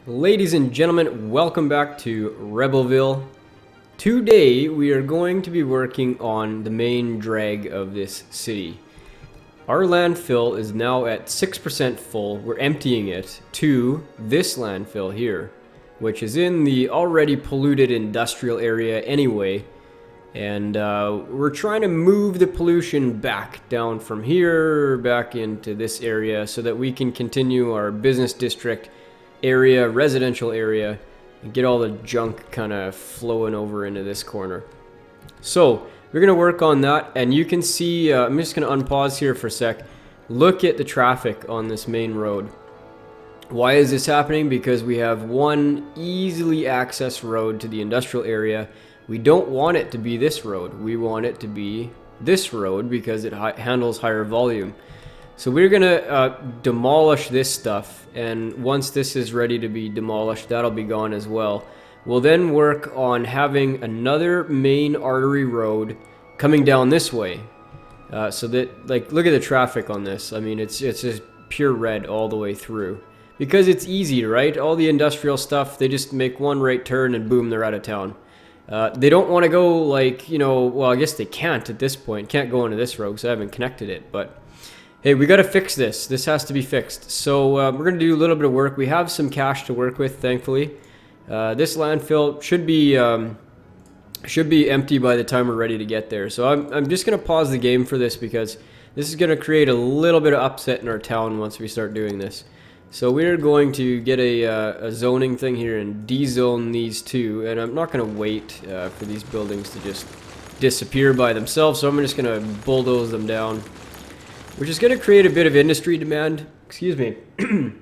Ladies and gentlemen, welcome back to Rebelville. Today we are going to be working on the main drag of this city. Our landfill is now at 6% full. We're emptying it to this landfill here, which is in the already polluted industrial area anyway. And we're trying to move the pollution back down from here back into this area so that we can continue our business district area, residential area, and get all the junk kind of flowing over into this corner. So we're going to work on that, and you can see, I'm just going to unpause here for a sec. Look at the traffic on this main road. Why is this happening? Because we have one easily accessed road to the industrial area. We don't want it to be this road. We want it to be this road because it handles higher volume. So we're gonna demolish this stuff, and once this is ready to be demolished, that'll be gone as well. We'll then work on having another main artery road coming down this way, so that, like, look at the traffic on this. I mean, it's just pure red all the way through because it's easy, right? All the industrial stuff, they just make one right turn and boom, they're out of town. They don't want to go, like, you know, well, I guess they can't at this point. Can't go into this road because I haven't connected it, but hey, we got to fix this. This has to be fixed. So we're going to do a little bit of work. We have some cash to work with, thankfully. This landfill should be empty by the time we're ready to get there. So I'm just going to pause the game for this because this is going to create a little bit of upset in our town once we start doing this. So we're going to get a zoning thing here and dezone these two. And I'm not going to wait for these buildings to just disappear by themselves. So I'm just going to bulldoze them down, which is going to create a bit of industry demand. Excuse me. Going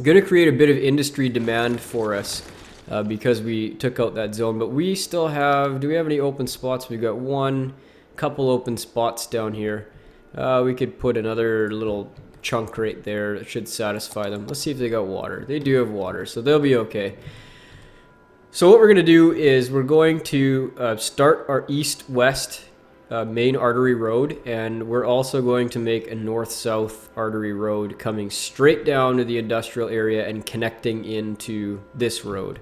to create a bit of industry demand for us because we took out that zone. But we still have, do we have any open spots? We've got couple open spots down here. We could put another little chunk right there that should satisfy them. Let's see if they got water. They do have water, so they'll be okay. So what we're going to do is we're going to start our east-west main artery road, and we're also going to make a north-south artery road coming straight down to the industrial area and connecting into this road.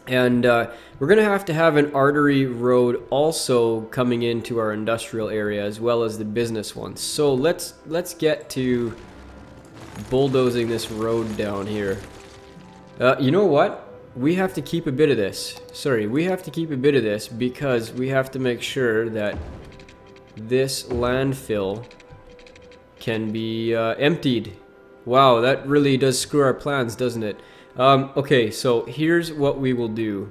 And we're going to have an artery road also coming into our industrial area as well as the business one. So let's get to bulldozing this road down here. You know what? We have to keep a bit of this. Sorry, we have to keep a bit of this because we have to make sure that this landfill can be emptied. Wow, that really does screw our plans, doesn't it? Okay, so here's what we will do.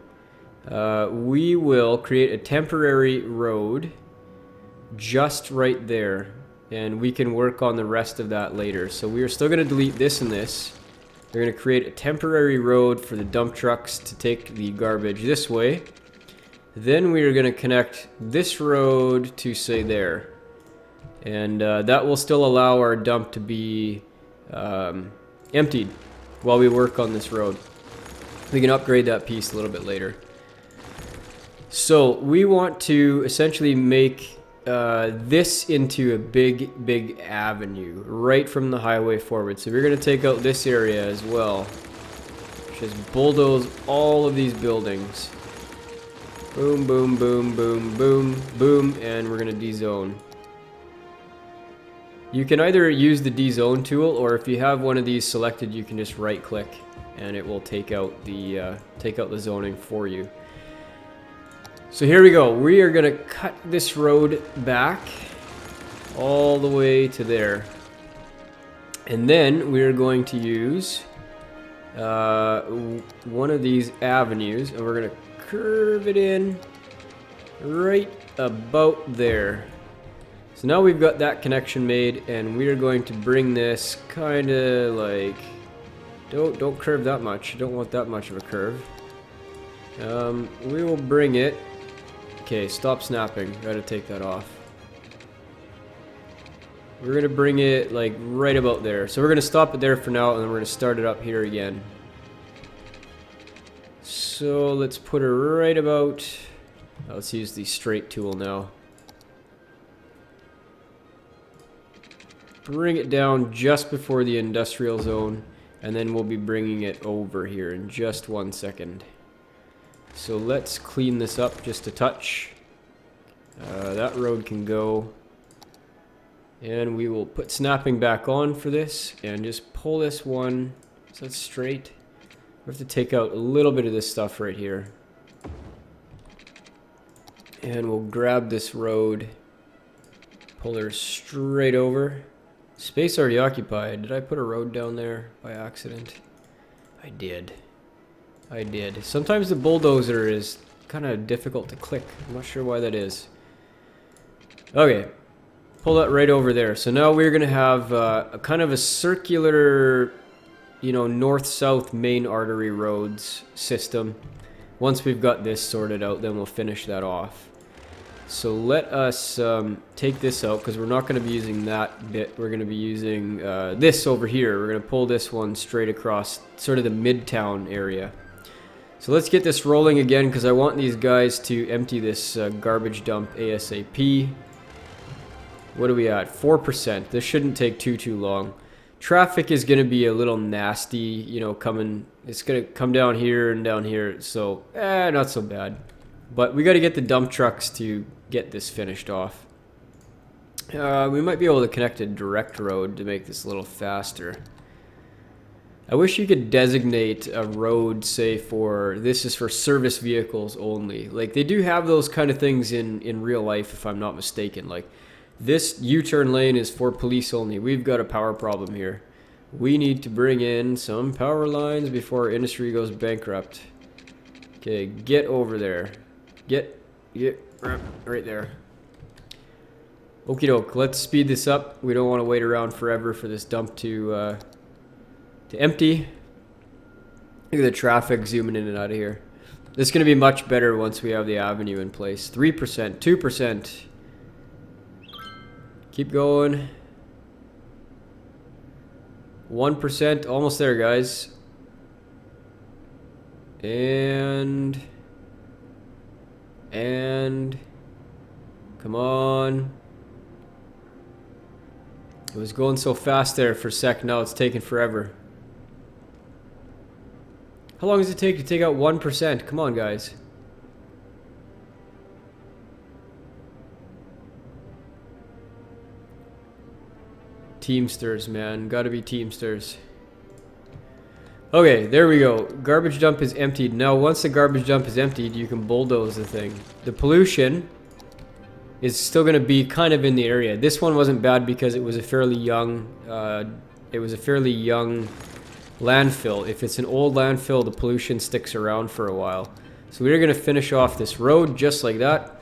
We will create a temporary road just right there, and we can work on the rest of that later. So we are still going to delete this and this. We're going to create a temporary road for the dump trucks to take the garbage this way. Then we are going to connect this road to, say, there. And that will still allow our dump to be emptied while we work on this road. We can upgrade that piece a little bit later. So we want to essentially make this into a big avenue right from the highway forward. So we're going to take out this area as well. Just bulldoze all of these buildings. Boom, boom, boom, boom, boom, boom, and we're going to dezone. You can either use the dezone tool, or if you have one of these selected, you can just right click and it will take out the zoning for you. So here we go. We are going to cut this road back all the way to there. And then we are going to use one of these avenues, and we're going to curve it in right about there. So now we've got that connection made, and we are going to bring this kind of like, don't curve that much. You don't want that much of a curve. We will bring it. Okay, stop snapping. Gotta take that off. We're gonna bring it like right about there. So we're gonna stop it there for now, and then we're gonna start it up here again. So let's put her right about. Let's use the straight tool now. Bring it down just before the industrial zone. and then we'll be bringing it over here in just 1 second. So let's clean this up just a touch. That road can go, and we will put snapping back on for this and just pull this one so it's straight. We have to take out a little bit of this stuff right here, and we'll grab this road, pull her straight over. Space already occupied. Did I put a road down there by accident? I did. Sometimes the bulldozer is kind of difficult to click. I'm not sure why that is. Okay, pull that right over there. So now we're gonna have a kind of a circular, you know, north-south main artery roads system. Once we've got this sorted out, then we'll finish that off. So let us take this out, because we're not going to be using that bit. We're going to be using this over here. We're going to pull this one straight across sort of the midtown area. So let's get this rolling again, because I want these guys to empty this garbage dump ASAP. What are we at? 4%. This shouldn't take too long. Traffic is going to be a little nasty, you know, coming. It's going to come down here and down here, so not so bad. But we got to get the dump trucks to get this finished off. We might be able to connect a direct road to make this a little faster. I wish you could designate a road, say for, this is for service vehicles only. Like, they do have those kind of things in real life, if I'm not mistaken. Like, this U-turn lane is for police only. We've got a power problem here. We need to bring in some power lines before our industry goes bankrupt. Okay, get over there. Get right there. Okie doke, let's speed this up. We don't want to wait around forever for this dump to empty. Look at the traffic zooming in and out of here. This is going to be much better once we have the avenue in place. 3%, 2%. Keep going. 1%, almost there, guys. And come on. It was going so fast there for a sec, now it's taking forever. How long does it take to take out 1%? Come on, guys. Teamsters, man. Gotta be Teamsters. Okay, there we go. Garbage dump is emptied. Now, once the garbage dump is emptied, you can bulldoze the thing. The pollution is still going to be kind of in the area. This one wasn't bad because it was a fairly young, landfill. If it's an old landfill, the pollution sticks around for a while. So we're going to finish off this road just like that.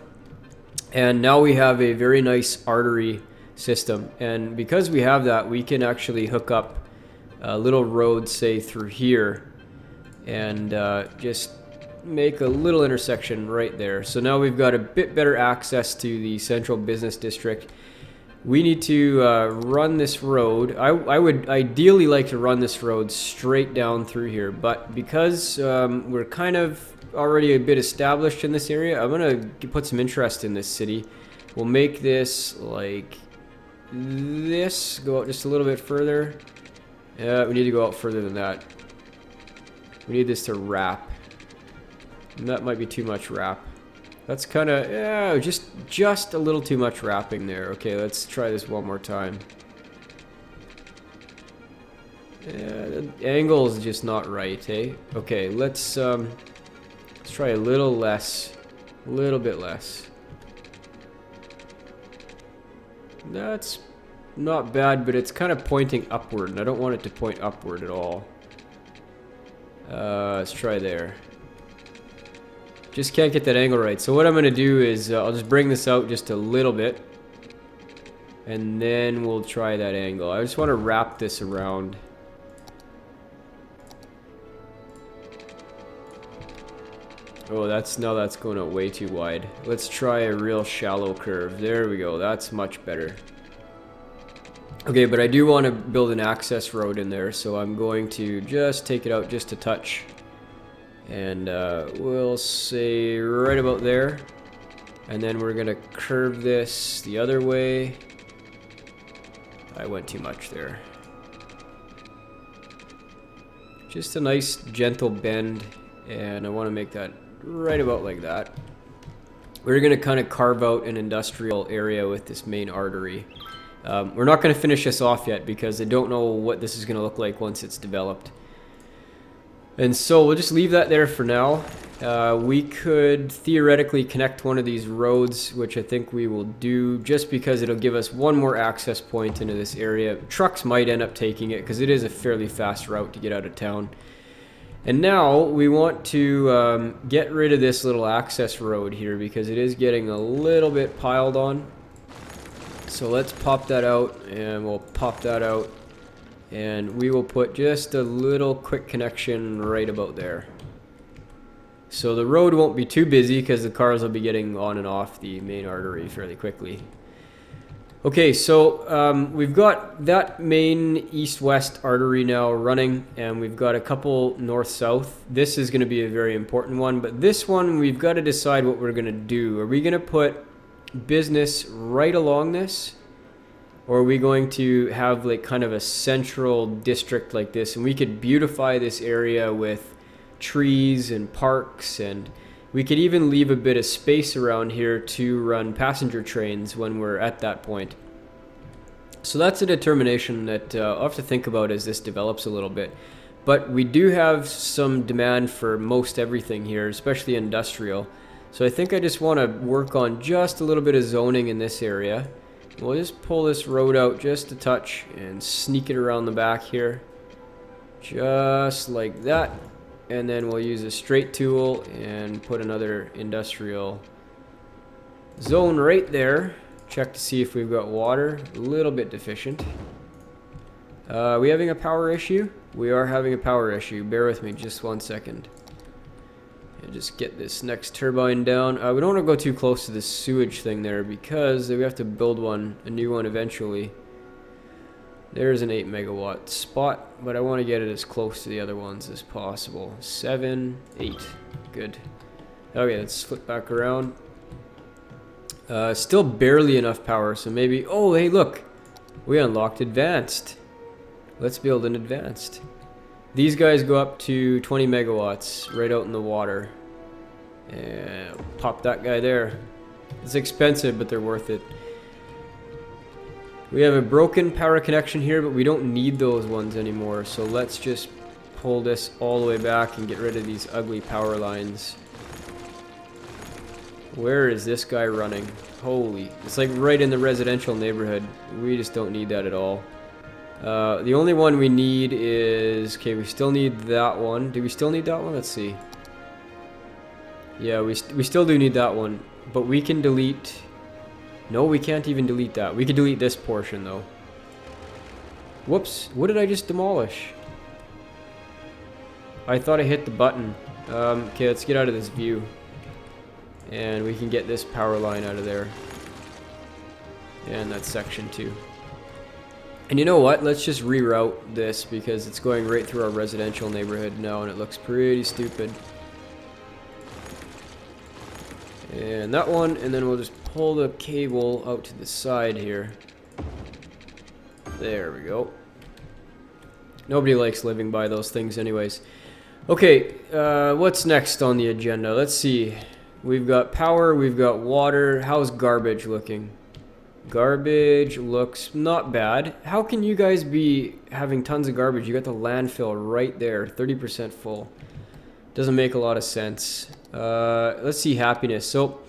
And now we have a very nice artery system. And because we have that, we can actually hook up a little road, say through here, and just make a little intersection right there. So now we've got a bit better access to the central business district. We need to run this road. I would ideally like to run this road straight down through here, but because we're kind of already a bit established in this area, I'm gonna put some interest in this city. We'll make this like this, go out just a little bit further. Yeah, we need to go out further than that. We need this to wrap. And that might be too much wrap. That's kind of, yeah, just a little too much wrapping there. Okay, let's try this one more time. Yeah, the angle is just not right, hey? Okay, let's try a little less. A little bit less. That's not bad, but it's kind of pointing upward, and I don't want it to point upward at all. Let's try there. Just can't get that angle right. So what I'm going to do is I'll just bring this out just a little bit, and then we'll try that angle. I just want to wrap this around. Oh, that's going out way too wide. Let's try a real shallow curve. There we go. That's much better. Okay, but I do want to build an access road in there, so I'm going to just take it out just a touch. And we'll say right about there. And then we're going to curve this the other way. I went too much there. Just a nice gentle bend, and I want to make that right about like that. We're going to kind of carve out an industrial area with this main artery. We're not going to finish this off yet because I don't know what this is going to look like once it's developed. And so we'll just leave that there for now. We could theoretically connect one of these roads, which I think we will do just because it'll give us one more access point into this area. Trucks might end up taking it because it is a fairly fast route to get out of town. And now we want to get rid of this little access road here because it is getting a little bit piled on. So let's pop that out, and we'll pop that out. And we will put just a little quick connection right about there. So the road won't be too busy because the cars will be getting on and off the main artery fairly quickly. Okay, so we've got that main east-west artery now running, and we've got a couple north-south. This is going to be a very important one, but this one we've got to decide what we're going to do. Are we going to put business right along this? Or are we going to have like kind of a central district like this, and we could beautify this area with trees and parks, and we could even leave a bit of space around here to run passenger trains when we're at that point. So that's a determination that I'll have to think about as this develops a little bit. But we do have some demand for most everything here, especially industrial. So I think I just want to work on just a little bit of zoning in this area. We'll just pull this road out just a touch and sneak it around the back here. Just like that. And then we'll use a straight tool and put another industrial zone right there. Check to see if we've got water. A little bit deficient. Are we having a power issue? We are having a power issue. Bear with me just 1 second. And just get this next turbine down. We don't want to go too close to this sewage thing there because we have to build a new one eventually. There's an 8 megawatt spot, but I want to get it as close to the other ones as possible. 7, 8. Good. Okay, let's flip back around. Still barely enough power, so maybe... Oh, hey, look! We unlocked advanced. Let's build an advanced. These guys go up to 20 megawatts right out in the water. And pop that guy there. It's expensive, but they're worth it. We have a broken power connection here, but we don't need those ones anymore. So let's just pull this all the way back and get rid of these ugly power lines. Where is this guy running? Holy, it's like right in the residential neighborhood. We just don't need that at all. The only one we need is... Okay, we still need that one. Do we still need that one? Let's see. Yeah, we still do need that one. But we can delete... No, we can't even delete that. We can delete this portion, though. Whoops. What did I just demolish? I thought I hit the button. Okay, let's get out of this view. And we can get this power line out of there. And that section, too. And you know what? Let's just reroute this because it's going right through our residential neighborhood now and it looks pretty stupid. And that one, and then we'll just pull the cable out to the side here. There we go. Nobody likes living by those things anyways. Okay, what's next on the agenda? Let's see. We've got power, we've got water. How's garbage looking? Garbage looks not bad. How can you guys be having tons of garbage? You got the landfill right there, 30% full. Doesn't make a lot of sense. Let's see happiness. So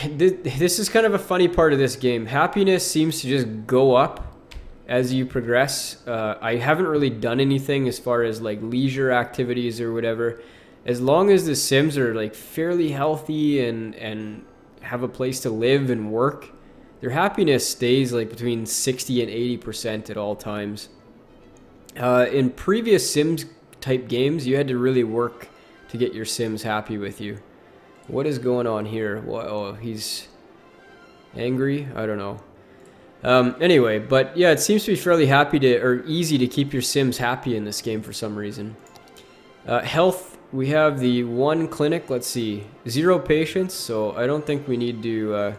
this is kind of a funny part of this game. Happiness seems to just go up as you progress. I haven't really done anything as far as like leisure activities or whatever. As long as the Sims are like fairly healthy and have a place to live and work, their happiness stays like between 60 and 80% at all times. In previous Sims type games, you had to really work to get your Sims happy with you. What is going on here? What, oh, he's angry? I don't know. Anyway, but yeah, it seems to be fairly happy to, or easy to keep your Sims happy in this game for some reason. Health. We have the one clinic, let's see, 0 patients, so I don't think we need to,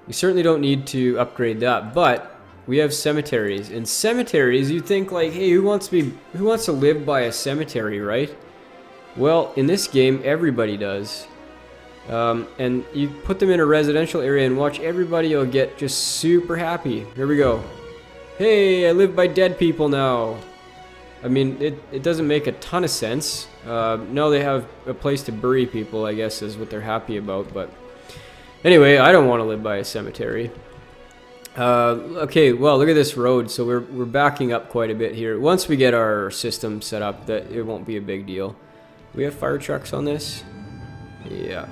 we certainly don't need to upgrade that, but we have cemeteries. And cemeteries, you think like, hey, who wants to live by a cemetery, right? Well, in this game, everybody does. And you put them in a residential area and watch everybody will get just super happy. Here we go. Hey, I live by dead people now. I mean, it doesn't make a ton of sense. No, they have a place to bury people, I guess, is what they're happy about. But anyway, I don't want to live by a cemetery. Okay, well, look at this road. So we're backing up quite a bit here. Once we get our system set up, that it won't be a big deal. We have fire trucks on this. Yeah.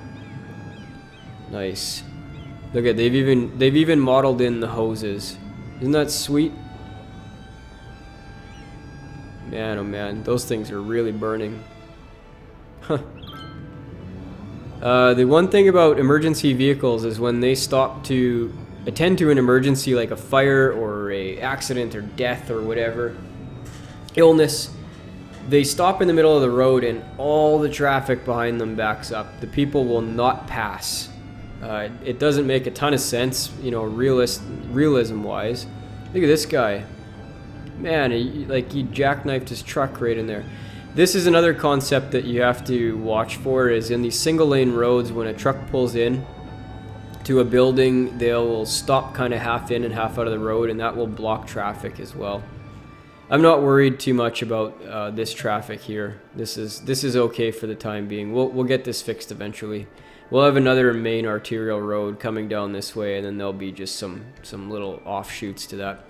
Nice. Look at they've even modeled in the hoses. Isn't that sweet? Man, oh man, those things are really burning. Huh. The one thing about emergency vehicles is when they stop to attend to an emergency like a fire or a accident or death or whatever, illness, they stop in the middle of the road and all the traffic behind them backs up. The people will not pass. It doesn't make a ton of sense, you know, realism-wise. Look at this guy. Man, he jackknifed his truck right in there. This is another concept that you have to watch for, is in these single-lane roads, when a truck pulls in to a building, they'll stop kind of half in and half out of the road, and that will block traffic as well. I'm not worried too much about this traffic here. This is okay for the time being. We'll get this fixed eventually. We'll have another main arterial road coming down this way, and then there'll be just some little offshoots to that.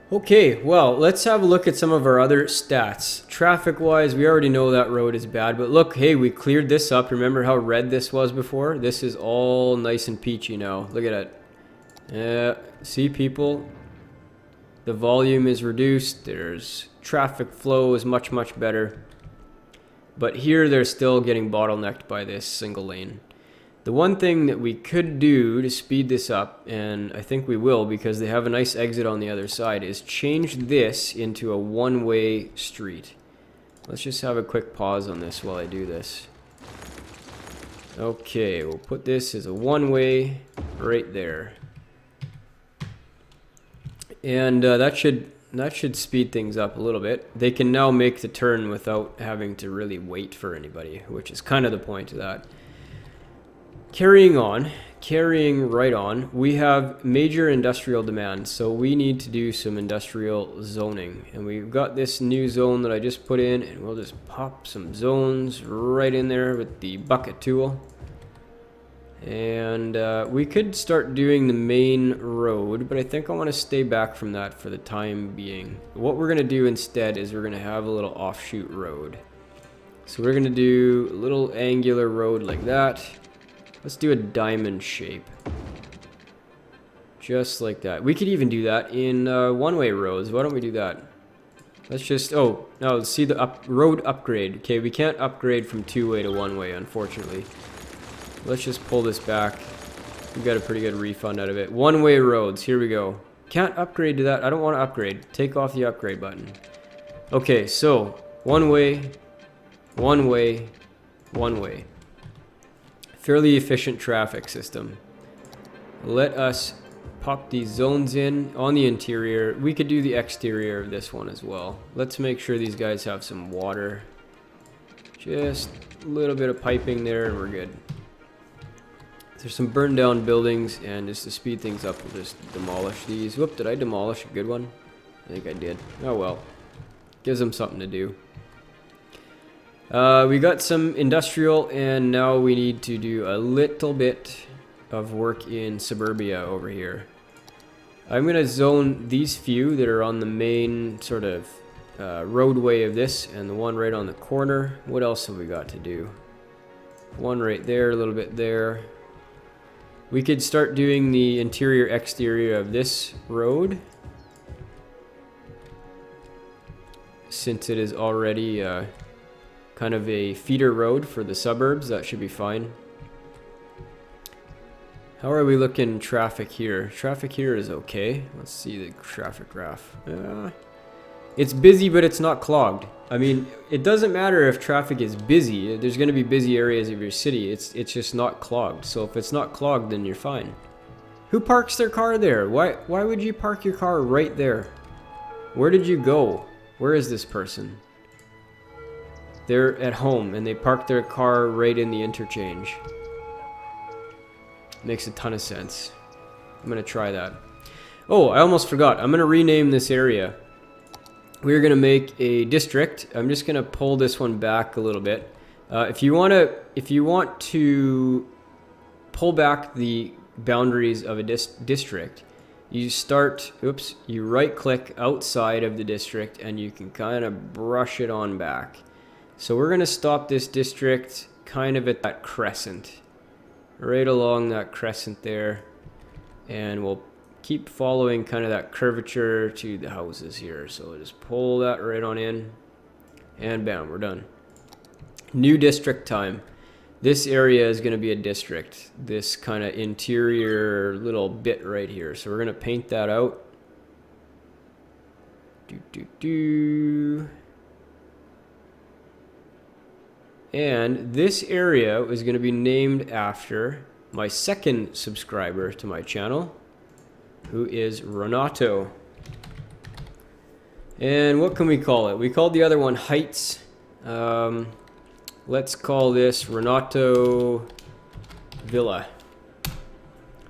Okay, well, let's have a look at some of our other stats. Traffic-wise, we already know that road is bad, but look, hey, we cleared this up. Remember how red this was before? This is all nice and peachy now. Look at it. See, people? The volume is reduced. There's traffic flow is much, much better. But here they're still getting bottlenecked by this single lane. The one thing that we could do to speed this up, and I think we will because they have a nice exit on the other side, is change this into a one-way street. Let's just have a quick pause on this while I do this. Okay, we'll put this as a one-way right there. And that should speed things up a little bit. They can now make the turn without having to really wait for anybody, which is kind of the point of that. Carrying right on, we have major industrial demand, so we need to do some industrial zoning. And we've got this new zone that I just put in, and we'll just pop some zones right in there with the bucket tool. And we could start doing the main road, but I think I want to stay back from that for the time being. What we're going to do instead is we're going to have a little offshoot road. So we're going to do a little angular road like that. Let's do a diamond shape. Just like that. We could even do that in one-way roads. Why don't we do that? Let's just, oh, no, see the road upgrade. Okay, we can't upgrade from two-way to one-way, unfortunately. Let's just pull this back. We got a pretty good refund out of it. One-way roads, here we go. Can't upgrade to that. I don't want to upgrade. Take off the upgrade button. Okay, so one-way, one-way, one-way. Fairly efficient traffic system. Let us pop these zones in on the interior. We could do the exterior of this one as well. Let's make sure these guys have some water. Just a little bit of piping there and we're good. There's some burned down buildings, and just to speed things up, we'll just demolish these. Whoop, did I demolish a good one? I think I did. Oh well. Gives them something to do. We got some industrial, and now we need to do a little bit of work in suburbia over here. I'm going to zone these few that are on the main sort of roadway of this, and the one right on the corner. What else have we got to do? One right there, a little bit there. We could start doing the interior exterior of this road, since it is already kind of a feeder road for the suburbs. That should be fine. How are we looking traffic here? Traffic here is okay. Let's see the traffic graph. It's busy, but it's not clogged. I mean, it doesn't matter if traffic is busy. There's going to be busy areas of your city. It's just not clogged. So if it's not clogged, then you're fine. Who parks their car there? Why would you park your car right there? Where did you go? Where is this person? They're at home and they parked their car right in the interchange. Makes a ton of sense. I'm gonna try that. Oh, I almost forgot. I'm gonna rename this area. We're gonna make a district. I'm just gonna pull this one back a little bit. If you want to pull back the boundaries of a district, you you right click outside of the district and you can kind of brush it on back. So we're going to stop this district kind of at that crescent, right along that crescent there, and we'll keep following kind of that curvature to the houses here. So we'll just pull that right on in, and bam, we're done. New district time. This area is going to be a district, this kind of interior little bit right here. So we're going to paint that out. And this area is going to be named after my second subscriber to my channel, who is Renato. And what can we call it? We called the other one Heights. Let's call this Renato Villa.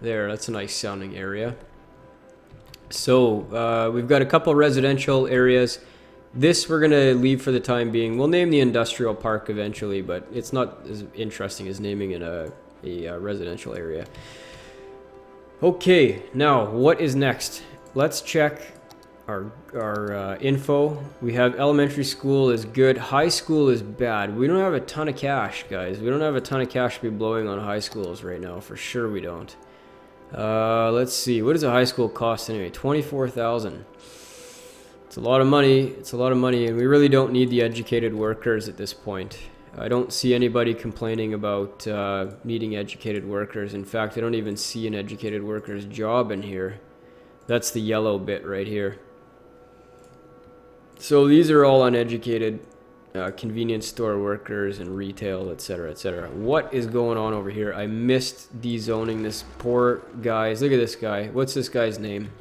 There, that's a nice sounding area. So we've got a couple residential areas. This we're gonna leave for the time being. We'll name the industrial park eventually, but it's not as interesting as naming it a residential area. Okay, now what is next? Let's check our info. We have elementary school is good, high school is bad. We don't have a ton of cash, guys. We don't have a ton of cash to be blowing on high schools right now, for sure we don't. Let's see, what does a high school cost anyway? 24,000. It's a lot of money. It's a lot of money, and we really don't need the educated workers at this point. I don't see anybody complaining about needing educated workers. In fact, I don't even see an educated worker's job in here. That's the yellow bit right here. So these are all uneducated convenience store workers and retail, etc., etc. What is going on over here? I missed dezoning this poor guys. Look at this guy. What's this guy's name?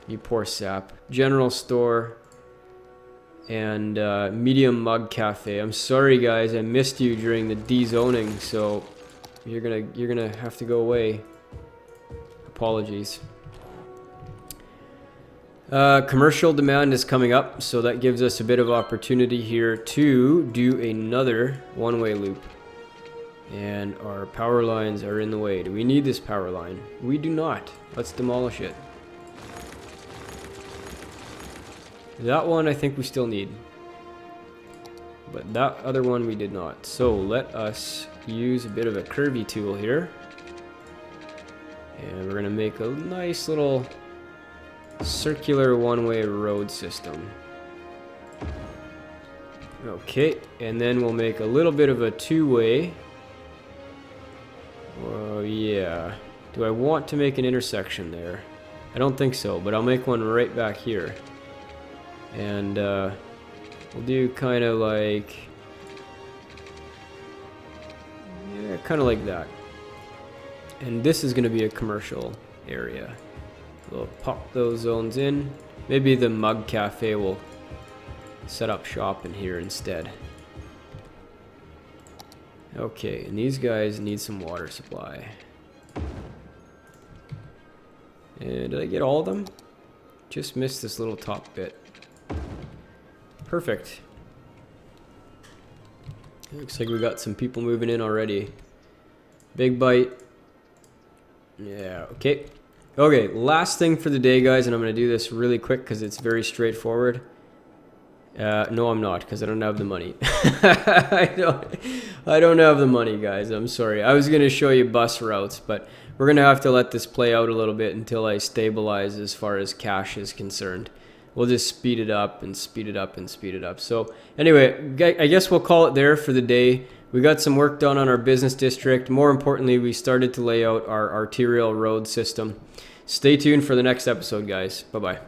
You poor sap. General store and medium mug cafe. I'm sorry, guys. I missed you during the dezoning, so you're gonna have to go away. Apologies. Commercial demand is coming up, so that gives us a bit of opportunity here to do another one-way loop. And our power lines are in the way. Do we need this power line? We do not. Let's demolish it. That one I think we still need. But that other one we did not. So let us use a bit of a curvy tool here. And we're going to make a nice little circular one-way road system. Okay, and then we'll make a little bit of a two-way. Oh yeah. Do I want to make an intersection there? I don't think so, but I'll make one right back here. And we'll do kind of like, yeah, kind of like that. And this is going to be a commercial area. We'll pop those zones in. Maybe the mug cafe will set up shop in here instead. Okay, and these guys need some water supply. And did I get all of them? Just missed this little top bit. Perfect. Looks like we got some people moving in already. Big bite. Yeah, okay. Okay, last thing for the day, guys, and I'm going to do this really quick because it's very straightforward. No, I'm not, because I don't have the money. I don't have the money, guys. I'm sorry. I was going to show you bus routes, but we're going to have to let this play out a little bit until I stabilize as far as cash is concerned. We'll just speed it up and speed it up and speed it up. So anyway, I guess we'll call it there for the day. We got some work done on our business district. More importantly, we started to lay out our arterial road system. Stay tuned for the next episode, guys. Bye-bye.